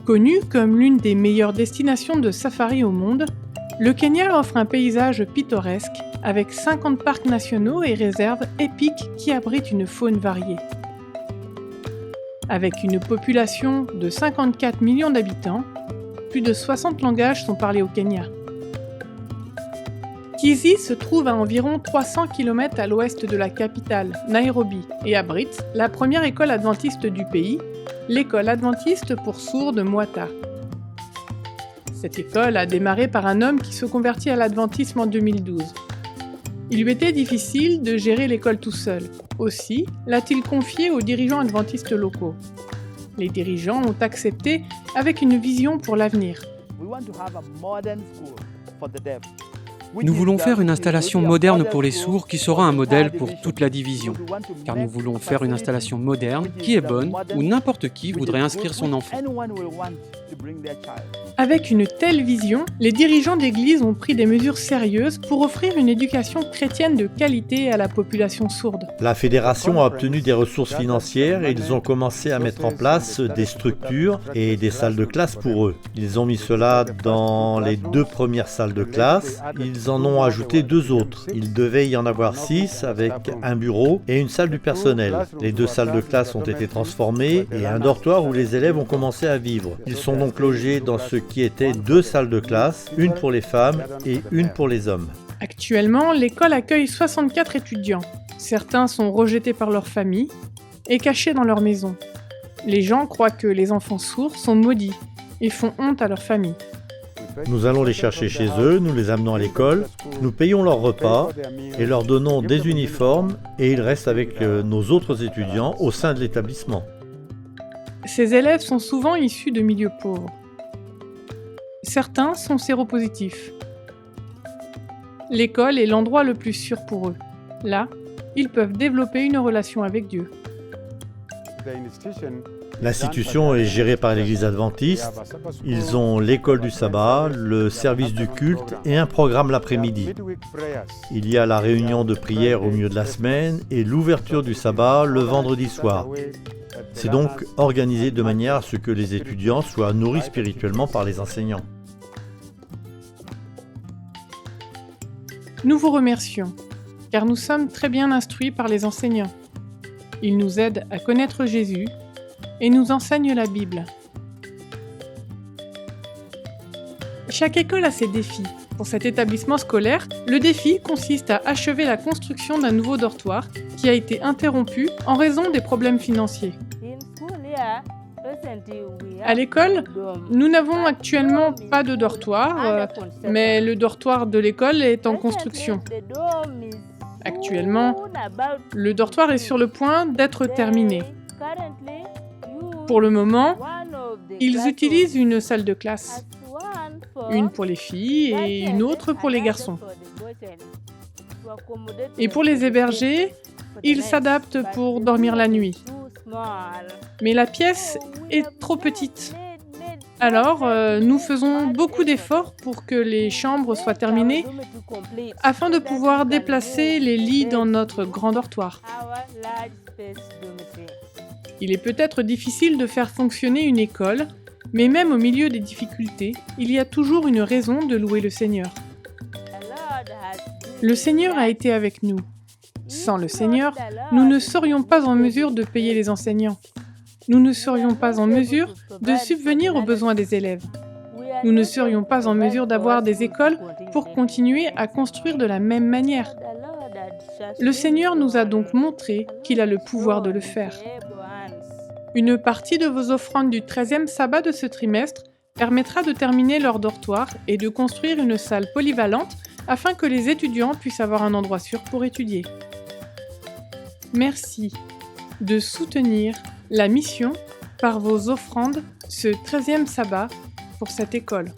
Connu comme l'une des meilleures destinations de safari au monde, le Kenya offre un paysage pittoresque avec 50 parcs nationaux et réserves épiques qui abritent une faune variée. Avec une population de 54 millions d'habitants, plus de 60 langages sont parlés au Kenya. Kisii se trouve à environ 300 km à l'ouest de la capitale, Nairobi, et abrite la première école adventiste du pays, l'école adventiste pour sourds de Mwata. Cette école a démarré par un homme qui se convertit à l'adventisme en 2012. Il lui était difficile de gérer l'école tout seul. Aussi l'a-t-il confiée aux dirigeants adventistes locaux. Les dirigeants ont accepté avec une vision pour l'avenir. Nous voulons faire une installation moderne pour les sourds qui sera un modèle pour toute la division. Car nous voulons faire une installation moderne qui est bonne où n'importe qui voudrait inscrire son enfant. Avec une telle vision, les dirigeants d'église ont pris des mesures sérieuses pour offrir une éducation chrétienne de qualité à la population sourde. La fédération a obtenu des ressources financières et ils ont commencé à mettre en place des structures et des salles de classe pour eux. Ils ont mis cela dans les 2 premières salles de classe. Ils en ont ajouté 2 autres. Il devait y en avoir 6 avec un bureau et une salle du personnel. Les 2 salles de classe ont été transformées et un dortoir où les élèves ont commencé à vivre. Ils sont donc logés dans ce qui étaient 2 salles de classe, une pour les femmes et une pour les hommes. Actuellement, l'école accueille 64 étudiants. Certains sont rejetés par leur famille et cachés dans leur maison. Les gens croient que les enfants sourds sont maudits et font honte à leur famille. Nous allons les chercher chez eux, nous les amenons à l'école, nous payons leurs repas et leur donnons des uniformes et ils restent avec nos autres étudiants au sein de l'établissement. Ces élèves sont souvent issus de milieux pauvres. Certains sont séropositifs. L'école est l'endroit le plus sûr pour eux. Là, ils peuvent développer une relation avec Dieu. L'institution est gérée par l'Église adventiste. Ils ont l'école du sabbat, le service du culte et un programme l'après-midi. Il y a la réunion de prière au milieu de la semaine et l'ouverture du sabbat le vendredi soir. C'est donc organisé de manière à ce que les étudiants soient nourris spirituellement par les enseignants. Nous vous remercions, car nous sommes très bien instruits par les enseignants. Ils nous aident à connaître Jésus et nous enseignent la Bible. Chaque école a ses défis. Pour cet établissement scolaire, le défi consiste à achever la construction d'un nouveau dortoir qui a été interrompu en raison des problèmes financiers. À l'école, nous n'avons actuellement pas de dortoir, mais le dortoir de l'école est en construction. Actuellement, le dortoir est sur le point d'être terminé. Pour le moment, ils utilisent une salle de classe, une pour les filles et une autre pour les garçons. Et pour les héberger, ils s'adaptent pour dormir la nuit. Mais la pièce est trop petite. Alors, nous faisons beaucoup d'efforts pour que les chambres soient terminées afin de pouvoir déplacer les lits dans notre grand dortoir. Il est peut-être difficile de faire fonctionner une école, mais même au milieu des difficultés, il y a toujours une raison de louer le Seigneur. Le Seigneur a été avec nous. Sans le Seigneur, nous ne serions pas en mesure de payer les enseignants. Nous ne serions pas en mesure de subvenir aux besoins des élèves. Nous ne serions pas en mesure d'avoir des écoles pour continuer à construire de la même manière. Le Seigneur nous a donc montré qu'il a le pouvoir de le faire. Une partie de vos offrandes du 13e sabbat de ce trimestre permettra de terminer leur dortoir et de construire une salle polyvalente afin que les étudiants puissent avoir un endroit sûr pour étudier. Merci de soutenir la mission par vos offrandes ce 13e sabbat pour cette école.